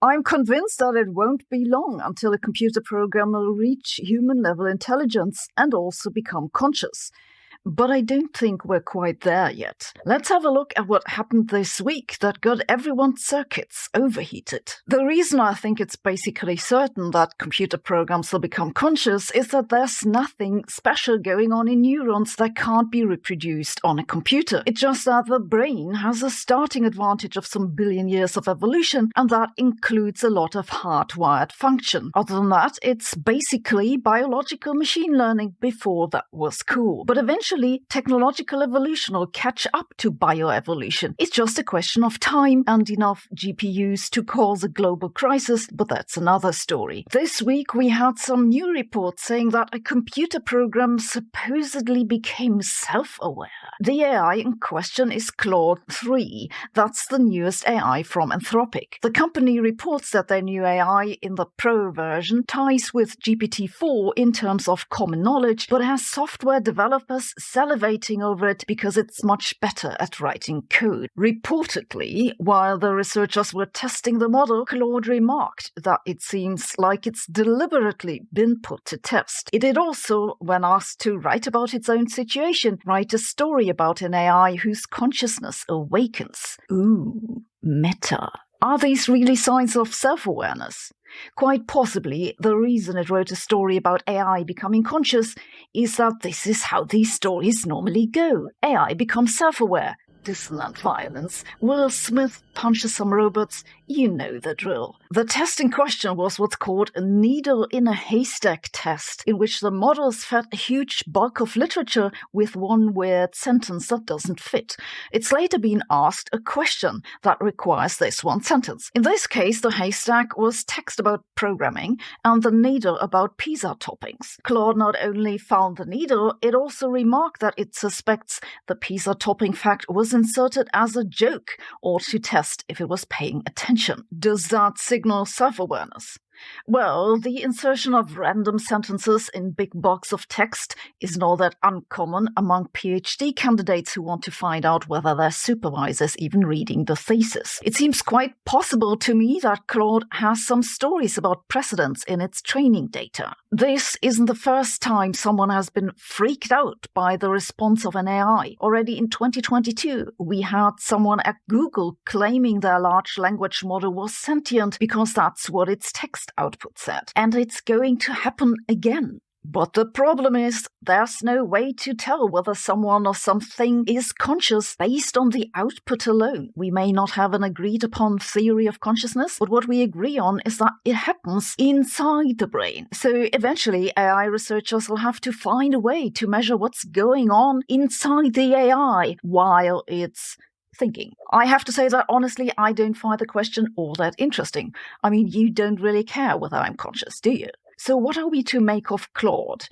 I'm convinced that it won't be long until a computer program will reach human-level intelligence and also become conscious. But I don't think we're quite there yet. Let's have a look at what happened this week that got everyone's circuits overheated. The reason I think it's basically certain that computer programs will become conscious is that there's nothing special going on in neurons that can't be reproduced on a computer. It's just that the brain has a starting advantage of some billion years of evolution, and that includes a lot of hardwired function. Other than that, it's basically biological machine learning before that was cool. But eventually, technological evolution will catch up to bioevolution. It's just a question of time and enough GPUs to cause a global crisis, but that's another story. This week we had some new reports saying that a computer program supposedly became self-aware. The AI in question is Claude 3. That's the newest AI from Anthropic. The company reports that their new AI in the Pro version ties with GPT-4 in terms of common knowledge, but has software developers salivating over it because it's much better at writing code. Reportedly, while the researchers were testing the model, Claude remarked that it seems like it's deliberately been put to test. It did also, when asked to write about its own situation, write a story about an AI whose consciousness awakens. Ooh, meta. Are these really signs of self-awareness? Quite possibly, the reason it wrote a story about AI becoming conscious is that this is how these stories normally go. AI becomes self-aware. Dissonant violence. Will Smith punches some robots. You know the drill. The test in question was what's called a needle in a haystack test, in which the models fed a huge bulk of literature with one weird sentence that doesn't fit. It's later been asked a question that requires this one sentence. In this case, the haystack was text about programming and the needle about pizza toppings. Claude not only found the needle, it also remarked that it suspects the pizza topping fact was inserted as a joke or to test if it was paying attention. Does that signal self-awareness? Well, the insertion of random sentences in big blocks of text isn't all that uncommon among PhD candidates who want to find out whether their supervisor is even reading the thesis. It seems quite possible to me that Claude has some stories about precedents in its training data. This isn't the first time someone has been freaked out by the response of an AI. Already in 2022, we had someone at Google claiming their large language model was sentient because that's what its text output said. And it's going to happen again. But the problem is, there's no way to tell whether someone or something is conscious based on the output alone. We may not have an agreed upon theory of consciousness, but what we agree on is that it happens inside the brain. So eventually, AI researchers will have to find a way to measure what's going on inside the AI while it's thinking. I have to say that honestly, I don't find the question all that interesting. I mean, you don't really care whether I'm conscious, do you? So what are we to make of Claude?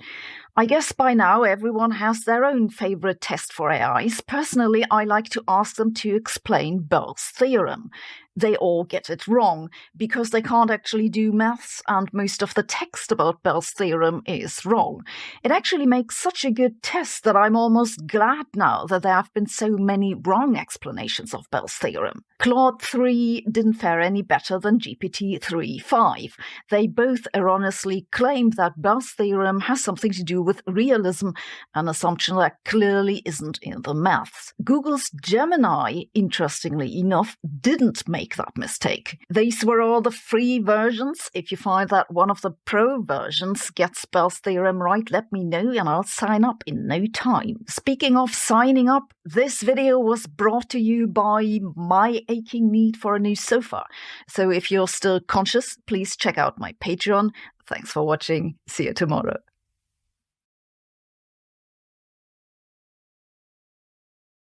I guess by now everyone has their own favorite test for AIs. Personally, I like to ask them to explain Bell's theorem. They all get it wrong because they can't actually do maths, and most of the text about Bell's theorem is wrong. It actually makes such a good test that I'm almost glad now that there have been so many wrong explanations of Bell's theorem. Claude 3 didn't fare any better than GPT 3.5. They both erroneously claimed that Bell's theorem has something to do with realism, an assumption that clearly isn't in the maths. Google's Gemini, interestingly enough, didn't make that mistake. These were all the free versions. If you find that one of the pro versions gets Bell's theorem right, let me know and I'll sign up in no time. Speaking of signing up, this video was brought to you by my aching need for a new sofa. So if you're still conscious, please check out my Patreon. Thanks for watching. See you tomorrow.